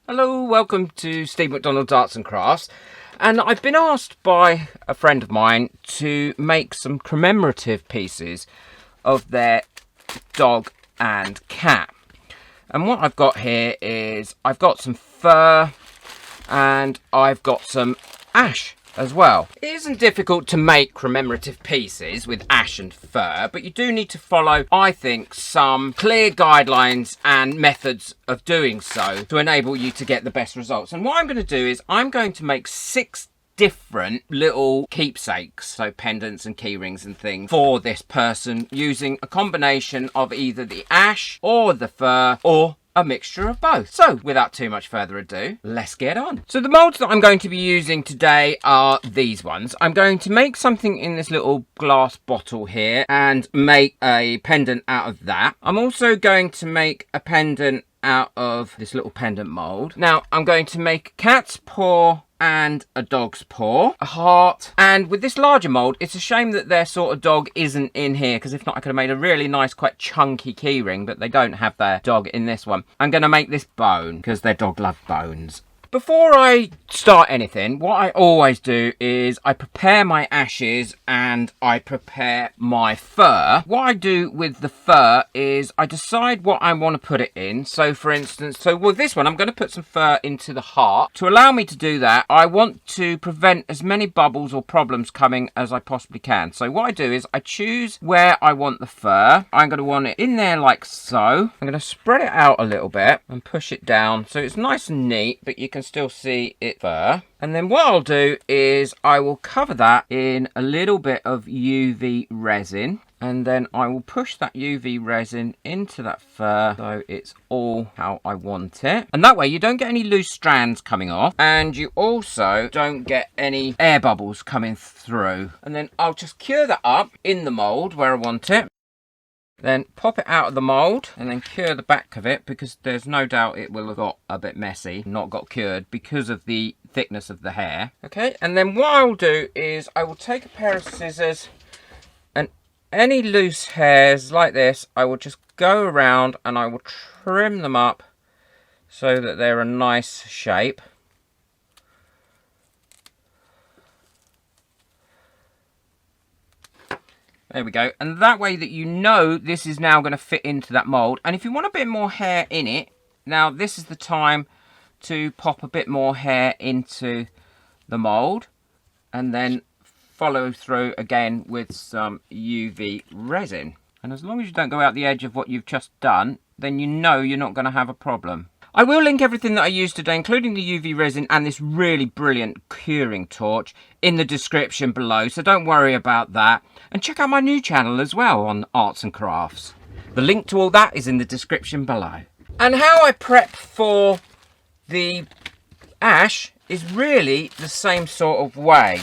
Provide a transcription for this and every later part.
Hello, welcome to Steve McDonald's Arts and Crafts. And I've been asked by a friend of mine to make some commemorative pieces of their dog and cat. And what I've got here is I've got some fur and I've got some ash as well. It isn't difficult to make commemorative pieces with ash and fur, but you do need to follow, I think, some clear guidelines and methods of doing so to enable you to get the best results. And what I'm going to do is I'm going to make 6 different little keepsakes, so pendants and key rings and things, for this person using a combination of either the ash or the fur or a mixture of both. So without too much further ado, let's get on. So the molds that I'm going to be using today are these ones. I'm going to make something in this little glass bottle here and make a pendant out of that. I'm also going to make a pendant out of this little pendant mold. Now I'm going to make a cat's paw and a dog's paw, a heart, and with this larger mold, it's a shame that their sort of dog isn't in here, because if not I could have made a really nice quite chunky key ring, but they don't have their dog in this one. I'm going to make this bone because their dog loves bones. Before I start anything, what I always do is I prepare my ashes and I prepare my fur. What I do with the fur is I decide what I want to put it in. So for instance, with this one, I'm going to put some fur into the heart. To allow me to do that, I want to prevent as many bubbles or problems coming as I possibly can. So what I do is I choose where I want the fur. I'm going to want it in there like so. I'm going to spread it out a little bit and push it down so it's nice and neat, but you can still see it fur. And then what I'll do is I will cover that in a little bit of UV resin, and then I will push that UV resin into that fur so it's all how I want it. And that way you don't get any loose strands coming off, and you also don't get any air bubbles coming through. And then I'll just cure that up in the mold where I want it. Then pop it out of the mould and then cure the back of it, because there's no doubt it will have got a bit messy, not got cured because of the thickness of the hair. Okay, and then what I'll do is I will take a pair of scissors and any loose hairs like this, I will just go around and I will trim them up so that they're a nice shape. There we go, and that way that you know this is now going to fit into that mould. And if you want a bit more hair in it, now this is the time to pop a bit more hair into the mould and then follow through again with some UV resin. And as long as you don't go out the edge of what you've just done, then you know you're not going to have a problem. I will link everything that I used today, including the UV resin and this really brilliant curing torch, in the description below, so don't worry about that. And check out my new channel as well on Arts and Crafts. The link to all that is in the description below. And how I prep for the ash is really the same sort of way.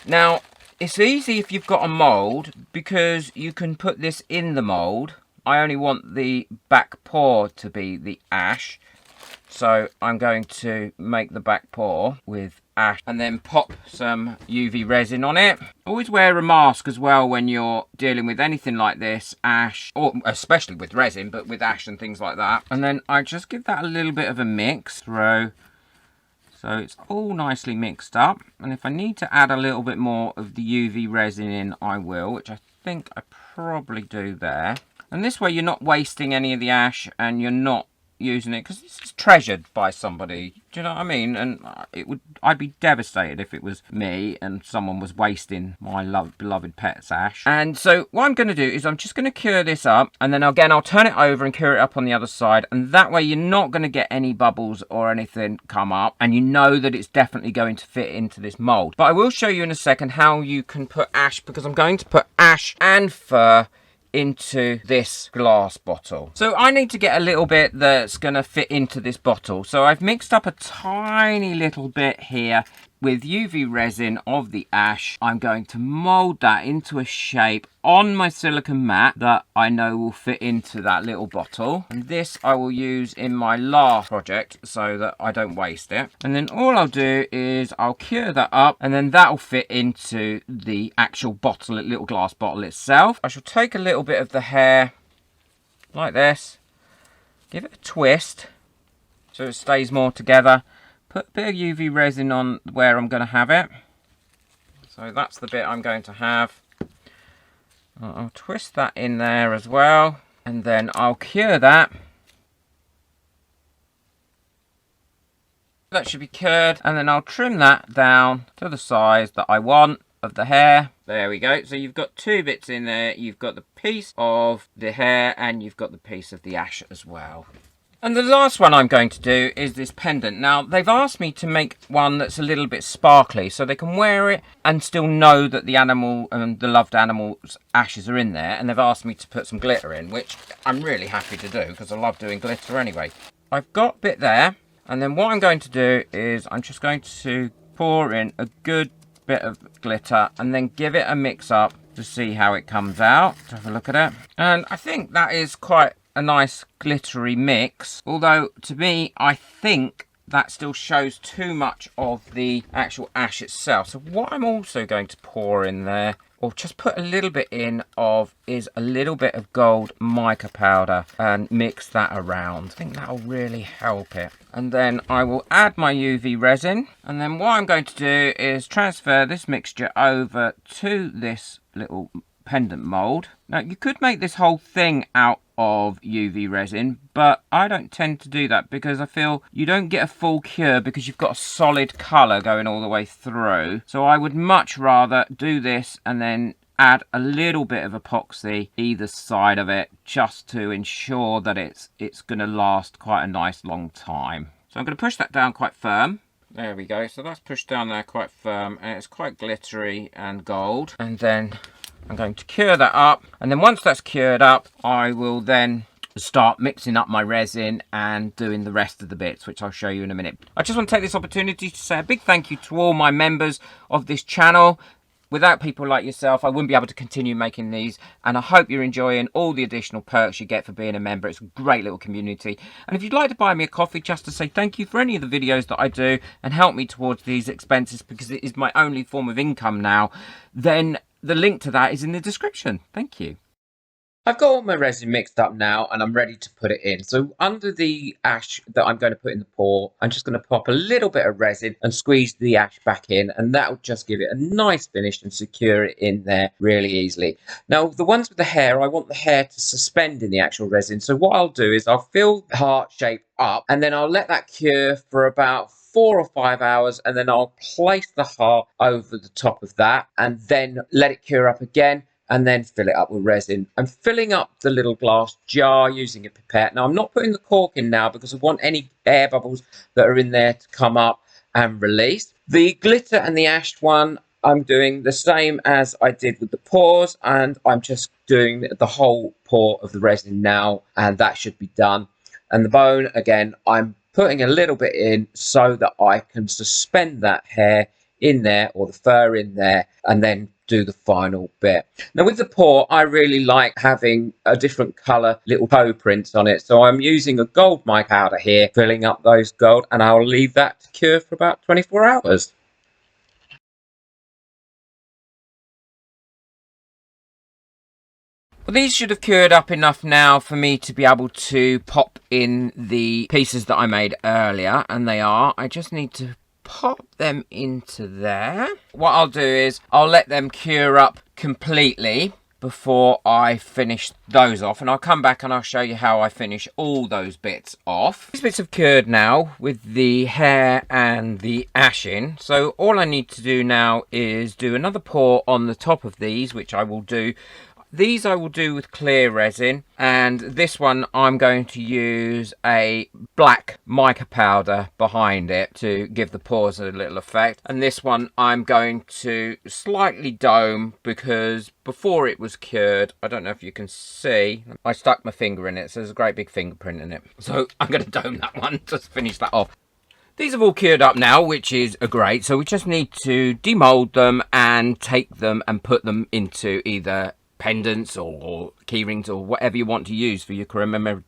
Now, it's easy if you've got a mould, because you can put this in the mould. I only want the back paw to be the ash. So I'm going to make the back paw with ash and then pop some UV resin on it. Always wear a mask as well when you're dealing with anything like this, ash, or especially with resin, but with ash and things like that. And then I just give that a little bit of a mix through, so it's all nicely mixed up. And if I need to add a little bit more of the UV resin in, I will, which I think I probably do there. And this way you're not wasting any of the ash and you're not using it, because this is treasured by somebody, do you know what I mean? And I'd be devastated if it was me and someone was wasting my beloved pet's ash. And so what I'm going to do is I'm just going to cure this up, and then again I'll turn it over and cure it up on the other side, and that way you're not going to get any bubbles or anything come up, and you know that it's definitely going to fit into this mold. But I will show you in a second how you can put ash, because I'm going to put ash and fur into this glass bottle. So I need to get a little bit that's going to fit into this bottle. So I've mixed up a tiny little bit here with UV resin of the ash. I'm going to mold that into a shape on my silicone mat that I know will fit into that little bottle. And this I will use in my last project so that I don't waste it. And then all I'll do is I'll cure that up, and then that'll fit into the actual bottle, little glass bottle itself. I shall take a little bit of the hair like this, give it a twist so it stays more together. Put a bit of UV resin on where I'm going to have it. So that's the bit I'm going to have. I'll twist that in there as well, and then I'll cure that. That should be cured, and then I'll trim that down to the size that I want of the hair. There we go. So you've got two bits in there. You've got the piece of the hair and you've got the piece of the ash as well. And the last one I'm going to do is this pendant. Now, they've asked me to make one that's a little bit sparkly so they can wear it and still know that the animal and the loved animal's ashes are in there. And they've asked me to put some glitter in, which I'm really happy to do because I love doing glitter anyway. I've got a bit there. And then what I'm going to do is I'm just going to pour in a good bit of glitter and then give it a mix up to see how it comes out. To have a look at it. And I think that is quite a nice glittery mix. Although to me, I think that still shows too much of the actual ash itself. So what I'm also going to pour in there, or just put a little bit in of, is a little bit of gold mica powder and mix that around. I think that'll really help it. And then I will add my UV resin. And then what I'm going to do is transfer this mixture over to this little pendant mold. Now you could make this whole thing out of UV resin, but I don't tend to do that because I feel you don't get a full cure because you've got a solid colour going all the way through. So I would much rather do this and then add a little bit of epoxy either side of it just to ensure that it's going to last quite a nice long time. So I'm going to push that down quite firm. There we go. So that's pushed down there quite firm and it's quite glittery and gold. And then I'm going to cure that up, and then once that's cured up, I will then start mixing up my resin and doing the rest of the bits, which I'll show you in a minute. I just want to take this opportunity to say a big thank you to all my members of this channel. Without people like yourself, I wouldn't be able to continue making these, and I hope you're enjoying all the additional perks you get for being a member. It's a great little community. And if you'd like to buy me a coffee just to say thank you for any of the videos that I do and help me towards these expenses, because it is my only form of income now, then the link to that is in the description. Thank you. I've got all my resin mixed up now and I'm ready to put it in. So under the ash that I'm going to put in the pour, I'm just going to pop a little bit of resin and squeeze the ash back in, and that'll just give it a nice finish and secure it in there really easily. Now the ones with the hair, I want the hair to suspend in the actual resin. So what I'll do is I'll fill the heart shape up and then I'll let that cure for about 4 or 5 hours, and then I'll place the heart over the top of that and then let it cure up again and then fill it up with resin. I'm filling up the little glass jar using a pipette. Now I'm not putting the cork in now because I want any air bubbles that are in there to come up and release. The glitter and the ash one, I'm doing the same as I did with the pours, and I'm just doing the whole pour of the resin now, and that should be done. And the bone, again, I'm putting a little bit in so that I can suspend that hair in there, or the fur in there, and then do the final bit. Now with the pour, I really like having a different colour little toe prints on it, so I'm using a gold mica powder here, filling up those gold, and I'll leave that to cure for about 24 hours. Well, these should have cured up enough now for me to be able to pop in the pieces that I made earlier, and they are. I just need to pop them into there. What I'll do is I'll let them cure up completely before I finish those off, and I'll come back and I'll show you how I finish all those bits off. These bits have cured now with the hair and the ash in, so all I need to do now is do another pour on the top of these, which I will do. These I will do with clear resin, and this one I'm going to use a black mica powder behind it to give the pours a little effect. And this one I'm going to slightly dome because before it was cured, I don't know if you can see, I stuck my finger in it, so there's a great big fingerprint in it. So I'm going to dome that one to finish that off. These have all cured up now, which is great. So we just need to demold them and take them and put them into either pendants or key rings or whatever you want to use for your commemorative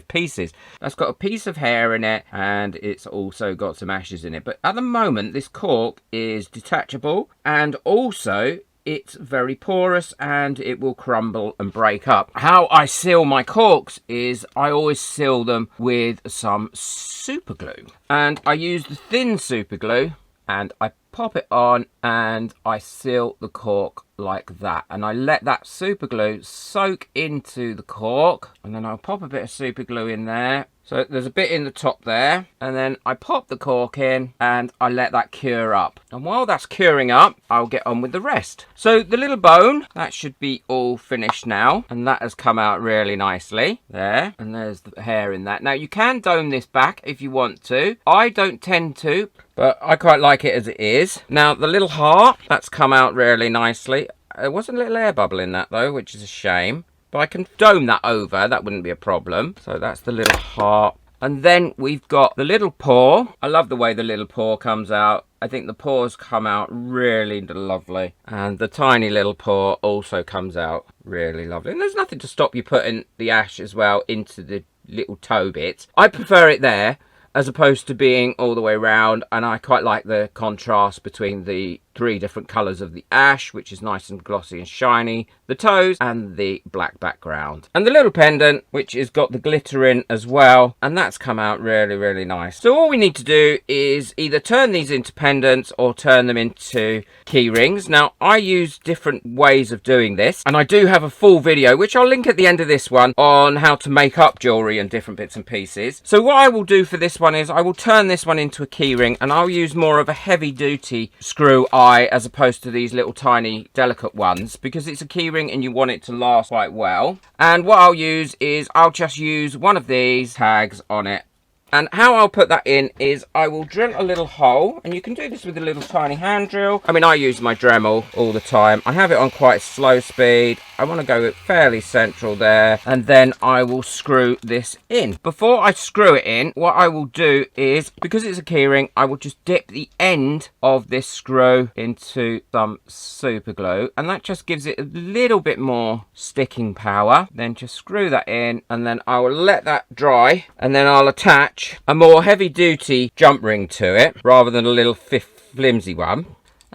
pieces. That's got a piece of hair in it, and it's also got some ashes in it. But at the moment, this cork is detachable, and also it's very porous and it will crumble and break up. How I seal my corks is I always seal them with some super glue, and I use the thin super glue and I pop it on and I seal the cork like that, and I let that super glue soak into the cork, and then I'll pop a bit of super glue in there. So there's a bit in the top there, and then I pop the cork in and I let that cure up. And while that's curing up, I'll get on with the rest. So the little bone, that should be all finished now, and that has come out really nicely there, and there's the hair in that. Now you can dome this back if you want to. I don't tend to, but I quite like it as it is. Now the little heart, that's come out really nicely. There was a little air bubble in that though, which is a shame. But I can dome that over, that wouldn't be a problem. So that's the little heart. And then we've got the little paw. I love the way the little paw comes out. I think the paws come out really lovely. And the tiny little paw also comes out really lovely. And there's nothing to stop you putting the ash as well into the little toe bits. I prefer it there as opposed to being all the way around. And I quite like the contrast between the 3 different colours of the ash, which is nice and glossy and shiny, the toes, and the black background. And the little pendant, which has got the glitter in as well, and that's come out really nice. So all we need to do is either turn these into pendants or turn them into key rings. Now I use different ways of doing this, and I do have a full video which I'll link at the end of this one on how to make up jewellery and different bits and pieces. So what I will do for this one is I will turn this one into a key ring, and I'll use more of a heavy duty screw eye as opposed to these little tiny delicate ones, because it's a key ring and you want it to last quite well. And what I'll use is I'll just use one of these tags on it. And how I'll put that in is I will drill a little hole, and you can do this with a little tiny hand drill. I mean, I use my Dremel all the time. I have it on quite slow speed. I want to go fairly central there, and then I will screw this in. Before I screw it in, what I will do is, because it's a keyring, I will just dip the end of this screw into some super glue, and that just gives it a little bit more sticking power. Then just screw that in, and then I will let that dry, and then I'll attach a more heavy duty jump ring to it rather than a little flimsy one.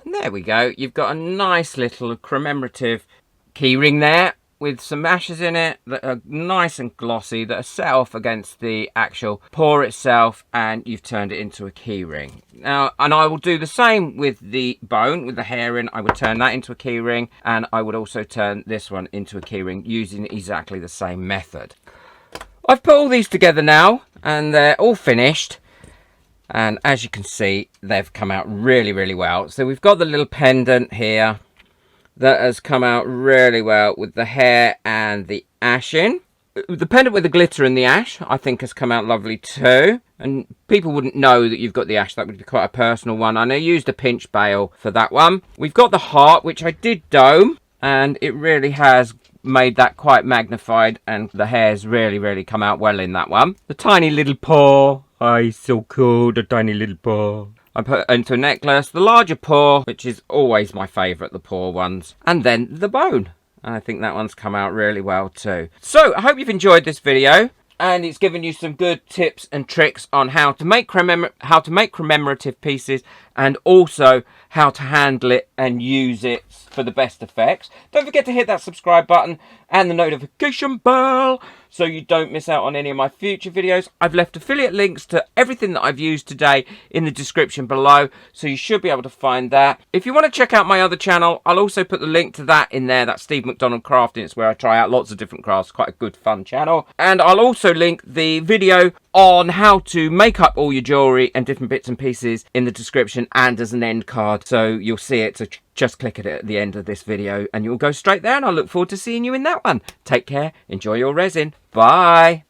And there we go, you've got a nice little commemorative key ring there with some ashes in it that are nice and glossy, that are set off against the actual pour itself, and you've turned it into a key ring. Now, and I will do the same with the bone, with the hair in. I would turn that into a key ring, and I would also turn this one into a key ring using exactly the same method. I've put all these together now, and they're all finished, and as you can see, they've come out really well. So we've got the little pendant here that has come out really well with the hair and the ash in. The pendant with the glitter and the ash, I think, has come out lovely too, and people wouldn't know that you've got the ash. That would be quite a personal one, and I used a pinch bail for that one. We've got the heart, which I did dome, and it really has made that quite magnified, and the hair's really come out well in that one. The tiny little paw, oh, so cool, the tiny little paw. I put it into a necklace. The larger paw, which is always my favourite, the paw ones, and then the bone. And I think that one's come out really well too. So I hope you've enjoyed this video, and it's given you some good tips and tricks on how to make commemorative pieces, and also how to handle it and use it for the best effects. Don't forget to hit that subscribe button and the notification bell so you don't miss out on any of my future videos. I've left affiliate links to everything that I've used today in the description below, so you should be able to find that. If you want to check out my other channel, I'll also put the link to that in there. That's Steve McDonald Crafting. It's where I try out lots of different crafts. Quite a good fun channel. And I'll also link the video on how to make up all your jewellery and different bits and pieces in the description and as an end card, so you'll see it. So just click it at the end of this video and you'll go straight there, and I look forward to seeing you in that one. Take care, enjoy your resin, bye.